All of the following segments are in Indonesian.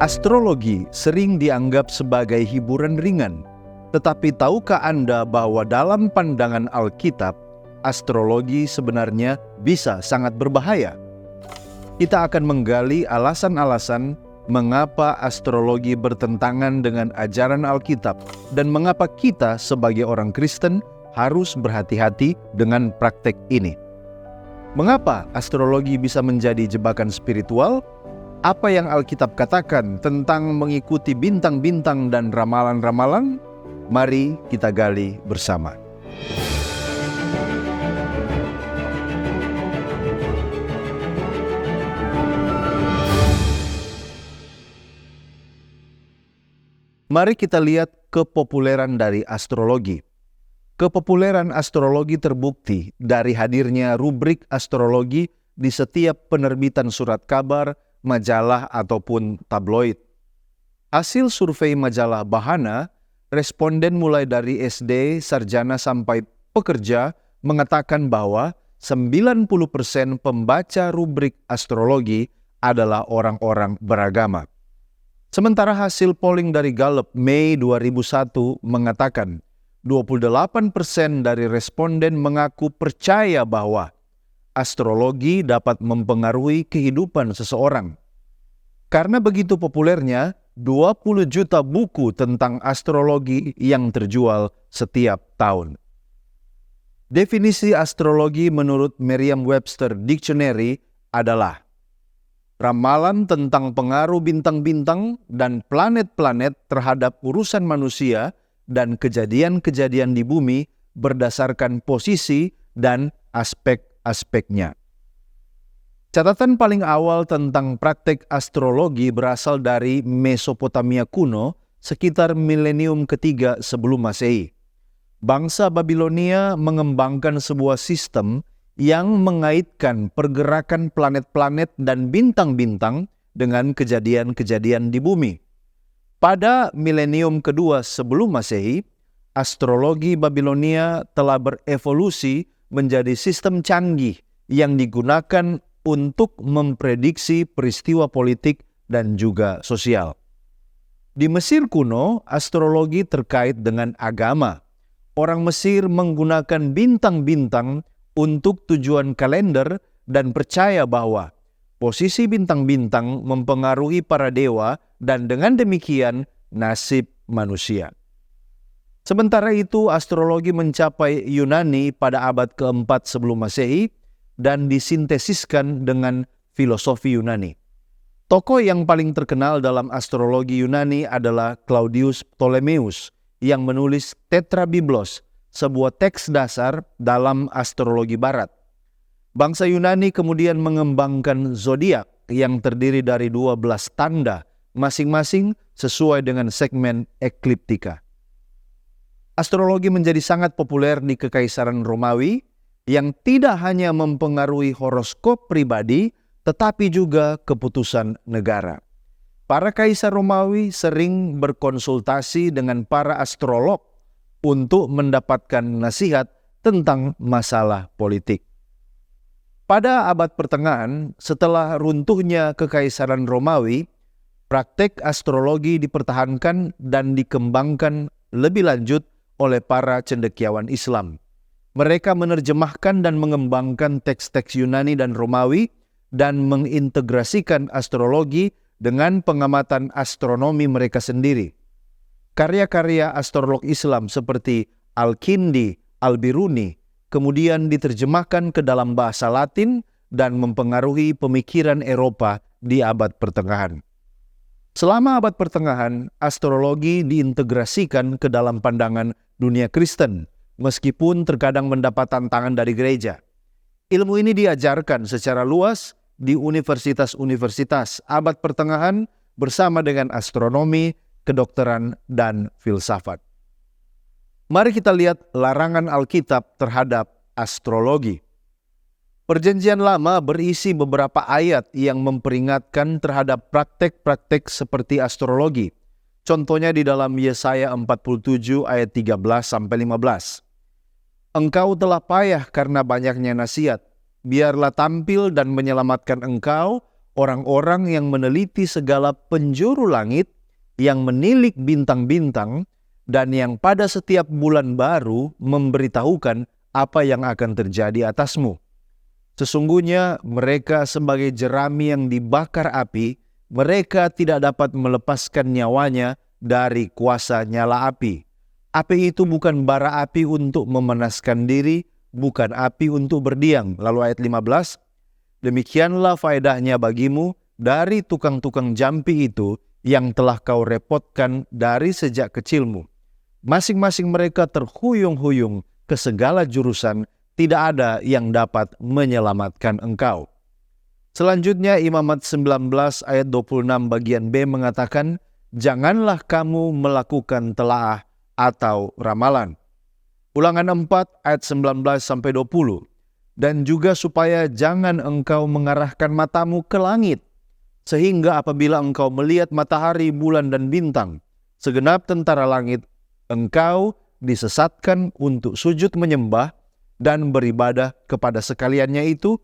Astrologi sering dianggap sebagai hiburan ringan, tetapi tahukah Anda bahwa dalam pandangan Alkitab, astrologi sebenarnya bisa sangat berbahaya? Kita akan menggali alasan-alasan mengapa astrologi bertentangan dengan ajaran Alkitab dan mengapa kita sebagai orang Kristen harus berhati-hati dengan praktek ini. Mengapa astrologi bisa menjadi jebakan spiritual? Apa yang Alkitab katakan tentang mengikuti bintang-bintang dan ramalan-ramalan? Mari kita gali bersama. Mari kita lihat kepopuleran dari astrologi. Kepopuleran astrologi terbukti dari hadirnya rubrik astrologi di setiap penerbitan surat kabar, majalah ataupun tabloid. Hasil survei majalah Bahana, responden mulai dari SD, sarjana sampai pekerja mengatakan bahwa 90% pembaca rubrik astrologi adalah orang-orang beragama. Sementara hasil polling dari Gallup Mei 2001 mengatakan 28% dari responden mengaku percaya bahwa astrologi dapat mempengaruhi kehidupan seseorang. Karena begitu populernya, 20 juta buku tentang astrologi yang terjual setiap tahun. Definisi astrologi menurut Merriam-Webster Dictionary adalah ramalan tentang pengaruh bintang-bintang dan planet-planet terhadap urusan manusia dan kejadian-kejadian di bumi berdasarkan posisi dan aspeknya. Catatan paling awal tentang praktek astrologi berasal dari Mesopotamia kuno sekitar milenium ketiga sebelum Masehi. Bangsa Babilonia mengembangkan sebuah sistem yang mengaitkan pergerakan planet-planet dan bintang-bintang dengan kejadian-kejadian di bumi. Pada milenium kedua sebelum Masehi, astrologi Babilonia telah berevolusi menjadi sistem canggih yang digunakan untuk memprediksi peristiwa politik dan juga sosial. Di Mesir kuno, astrologi terkait dengan agama. Orang Mesir menggunakan bintang-bintang untuk tujuan kalender dan percaya bahwa posisi bintang-bintang mempengaruhi para dewa dan dengan demikian nasib manusia. Sementara itu, astrologi mencapai Yunani pada abad keempat sebelum Masehi dan disintesiskan dengan filosofi Yunani. Tokoh yang paling terkenal dalam astrologi Yunani adalah Claudius Ptolemeus yang menulis Tetrabiblos, sebuah teks dasar dalam astrologi barat. Bangsa Yunani kemudian mengembangkan zodiak yang terdiri dari 12 tanda, masing-masing sesuai dengan segmen ekliptika. Astrologi menjadi sangat populer di Kekaisaran Romawi yang tidak hanya mempengaruhi horoskop pribadi, tetapi juga keputusan negara. Para kaisar Romawi sering berkonsultasi dengan para astrolog untuk mendapatkan nasihat tentang masalah politik. Pada abad pertengahan, setelah runtuhnya Kekaisaran Romawi, praktek astrologi dipertahankan dan dikembangkan lebih lanjut oleh para cendekiawan Islam. Mereka menerjemahkan dan mengembangkan teks-teks Yunani dan Romawi dan mengintegrasikan astrologi dengan pengamatan astronomi mereka sendiri. Karya-karya astrolog Islam seperti Al-Kindi, Al-Biruni kemudian diterjemahkan ke dalam bahasa Latin dan mempengaruhi pemikiran Eropa di abad pertengahan. Selama abad pertengahan, astrologi diintegrasikan ke dalam pandangan dunia Kristen, meskipun terkadang mendapat tantangan dari gereja. Ilmu ini diajarkan secara luas di universitas-universitas abad pertengahan bersama dengan astronomi, kedokteran, dan filsafat. Mari kita lihat larangan Alkitab terhadap astrologi. Perjanjian Lama berisi beberapa ayat yang memperingatkan terhadap praktek-praktek seperti astrologi. Contohnya di dalam Yesaya 47 ayat 13-15. Engkau telah payah karena banyaknya nasihat. Biarlah tampil dan menyelamatkan engkau orang-orang yang meneliti segala penjuru langit, yang menilik bintang-bintang, dan yang pada setiap bulan baru memberitahukan apa yang akan terjadi atasmu. Sesungguhnya mereka sebagai jerami yang dibakar api, mereka tidak dapat melepaskan nyawanya dari kuasa nyala api. Api itu bukan bara api untuk memanaskan diri, bukan api untuk berdiam. Lalu ayat 15, demikianlah faedahnya bagimu dari tukang-tukang jampi itu yang telah kau repotkan dari sejak kecilmu. Masing-masing mereka terhuyung-huyung ke segala jurusan, tidak ada yang dapat menyelamatkan engkau. Selanjutnya Imamat 19 ayat 26 bagian B mengatakan, janganlah kamu melakukan telaah atau ramalan. Ulangan 4 ayat 19-20, dan juga supaya jangan engkau mengarahkan matamu ke langit, sehingga apabila engkau melihat matahari, bulan, dan bintang, segenap tentara langit, engkau disesatkan untuk sujud menyembah dan beribadah kepada sekaliannya itu,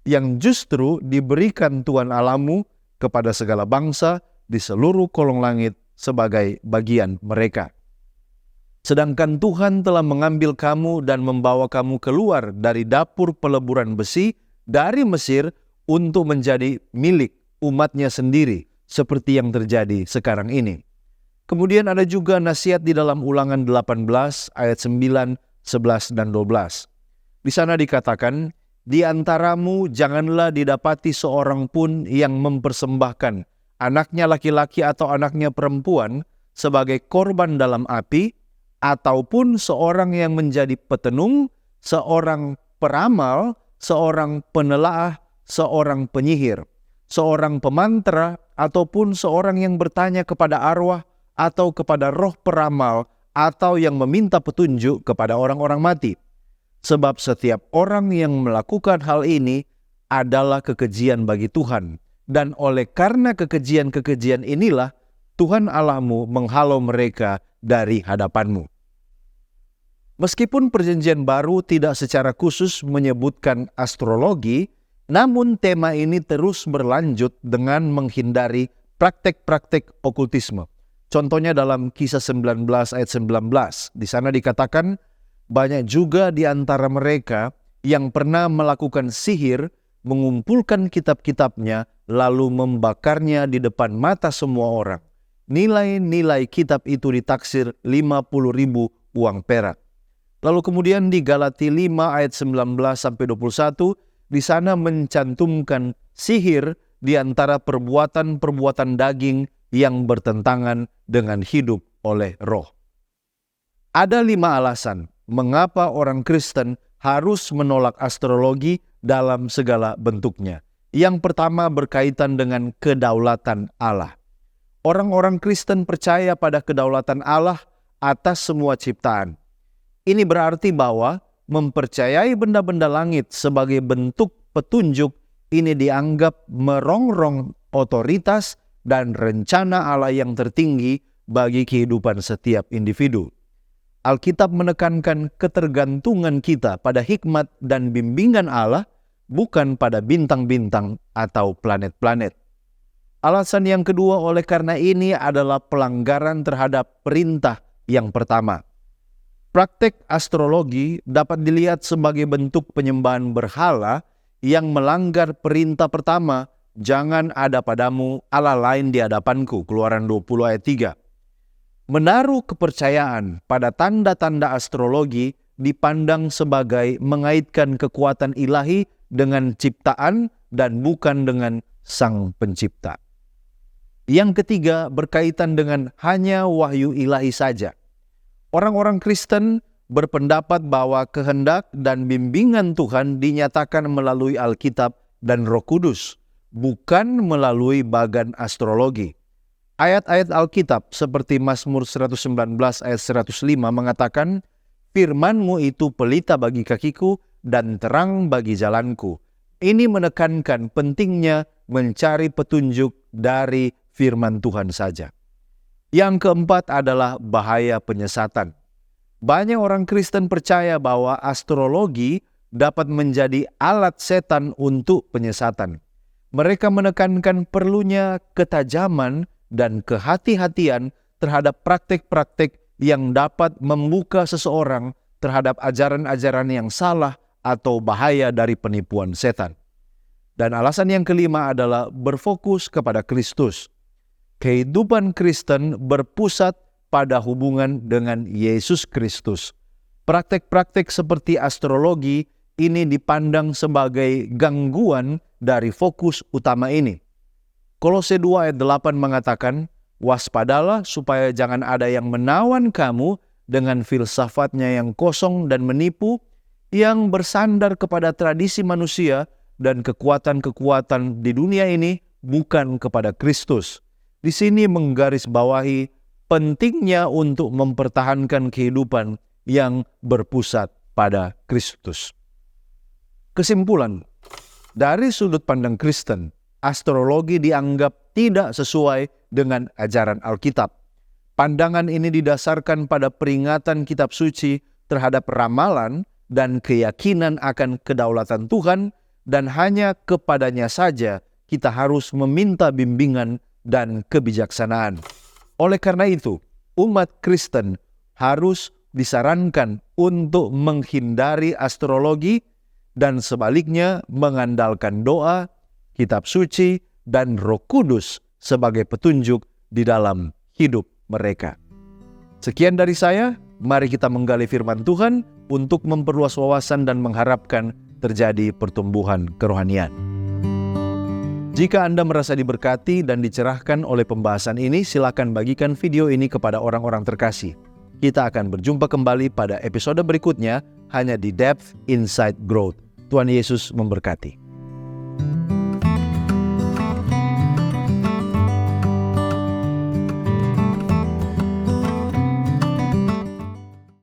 yang justru diberikan Tuhan Allahmu kepada segala bangsa di seluruh kolong langit sebagai bagian mereka. Sedangkan Tuhan telah mengambil kamu dan membawa kamu keluar dari dapur peleburan besi dari Mesir untuk menjadi milik umatnya sendiri, seperti yang terjadi sekarang ini. Kemudian ada juga nasihat di dalam Ulangan 18 ayat 9, 11, dan 12. Di sana dikatakan, di antaramu janganlah didapati seorang pun yang mempersembahkan anaknya laki-laki atau anaknya perempuan sebagai korban dalam api, ataupun seorang yang menjadi petenung, seorang peramal, seorang penelaah, seorang penyihir, seorang pemantra, ataupun seorang yang bertanya kepada arwah atau kepada roh peramal, atau yang meminta petunjuk kepada orang-orang mati. Sebab setiap orang yang melakukan hal ini adalah kekejian bagi Tuhan. Dan oleh karena kekejian-kekejian inilah Tuhan Allahmu menghalau mereka dari hadapanmu. Meskipun perjanjian baru tidak secara khusus menyebutkan astrologi, namun tema ini terus berlanjut dengan menghindari praktek-praktek okultisme. Contohnya dalam Kisah 19 ayat 19. Di sana dikatakan, banyak juga di antara mereka yang pernah melakukan sihir, mengumpulkan kitab-kitabnya, lalu membakarnya di depan mata semua orang. Nilai-nilai kitab itu ditaksir 50.000 uang perak. Lalu kemudian di Galati 5 ayat 19-21, di sana mencantumkan sihir di antara perbuatan-perbuatan daging yang bertentangan dengan hidup oleh roh. Ada 5 alasan mengapa orang Kristen harus menolak astrologi dalam segala bentuknya. Yang pertama berkaitan dengan kedaulatan Allah. Orang-orang Kristen percaya pada kedaulatan Allah atas semua ciptaan. Ini berarti bahwa mempercayai benda-benda langit sebagai bentuk petunjuk ini dianggap merongrong otoritas dan rencana Allah yang tertinggi bagi kehidupan setiap individu. Alkitab menekankan ketergantungan kita pada hikmat dan bimbingan Allah, bukan pada bintang-bintang atau planet-planet. Alasan yang kedua oleh karena ini adalah pelanggaran terhadap perintah yang pertama. Praktek astrologi dapat dilihat sebagai bentuk penyembahan berhala yang melanggar perintah pertama, jangan ada padamu Allah lain di hadapanku, Keluaran 20 ayat 3. Menaruh kepercayaan pada tanda-tanda astrologi dipandang sebagai mengaitkan kekuatan ilahi dengan ciptaan dan bukan dengan Sang Pencipta. Yang ketiga berkaitan dengan hanya wahyu ilahi saja. Orang-orang Kristen berpendapat bahwa kehendak dan bimbingan Tuhan dinyatakan melalui Alkitab dan Roh Kudus, bukan melalui bagan astrologi. Ayat-ayat Alkitab seperti Mazmur 119 ayat 105 mengatakan, firman-Mu itu pelita bagi kakiku dan terang bagi jalanku. Ini menekankan pentingnya mencari petunjuk dari firman Tuhan saja. Yang keempat adalah bahaya penyesatan. Banyak orang Kristen percaya bahwa astrologi dapat menjadi alat setan untuk penyesatan. Mereka menekankan perlunya ketajaman dan kehati-hatian terhadap praktik-praktik yang dapat membuka seseorang terhadap ajaran-ajaran yang salah atau bahaya dari penipuan setan. Dan alasan yang kelima adalah berfokus kepada Kristus. Kehidupan Kristen berpusat pada hubungan dengan Yesus Kristus. Praktek-praktek seperti astrologi ini dipandang sebagai gangguan dari fokus utama ini. Kolose 2 ayat 8 mengatakan, "Waspadalah supaya jangan ada yang menawan kamu dengan filsafatnya yang kosong dan menipu, yang bersandar kepada tradisi manusia dan kekuatan-kekuatan di dunia ini, bukan kepada Kristus." Di sini menggarisbawahi pentingnya untuk mempertahankan kehidupan yang berpusat pada Kristus. Kesimpulan, dari sudut pandang Kristen, astrologi dianggap tidak sesuai dengan ajaran Alkitab. Pandangan ini didasarkan pada peringatan kitab suci terhadap ramalan dan keyakinan akan kedaulatan Tuhan, dan hanya kepadanya saja kita harus meminta bimbingan dan kebijaksanaan. Oleh karena itu, umat Kristen harus disarankan untuk menghindari astrologi dan sebaliknya mengandalkan doa, kitab suci, dan Roh Kudus sebagai petunjuk di dalam hidup mereka. Sekian dari saya, mari kita menggali firman Tuhan untuk memperluas wawasan dan mengharapkan terjadi pertumbuhan kerohanian. Jika Anda merasa diberkati dan dicerahkan oleh pembahasan ini, silakan bagikan video ini kepada orang-orang terkasih. Kita akan berjumpa kembali pada episode berikutnya hanya di Depth Insight Growth. Tuhan Yesus memberkati.